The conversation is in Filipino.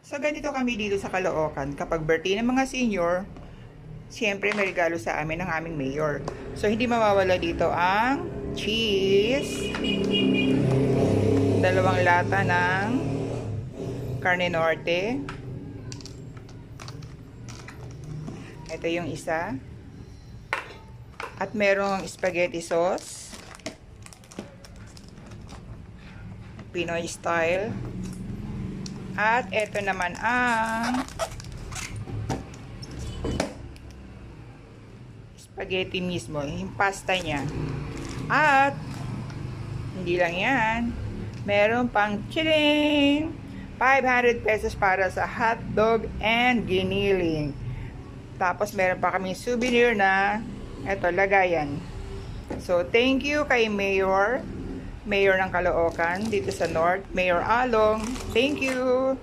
So, ganito kami dito sa Caloocan. Kapag birthday ng mga senior, siyempre may regalo sa amin ng aming mayor. So, hindi mawawala dito ang cheese, 2 lata ng carne norte. Ito yung isa. At merong spaghetti sauce, Pinoy style. At ito naman ang spaghetti mismo, yung pasta niya. At hindi lang yan, meron pang chiling 500 pesos para sa hotdog and giniling. Tapos meron pa kaming souvenir na eto, lagayan. So thank you kay Mayor ng Caloocan dito sa North, Mayor Along. Thank you.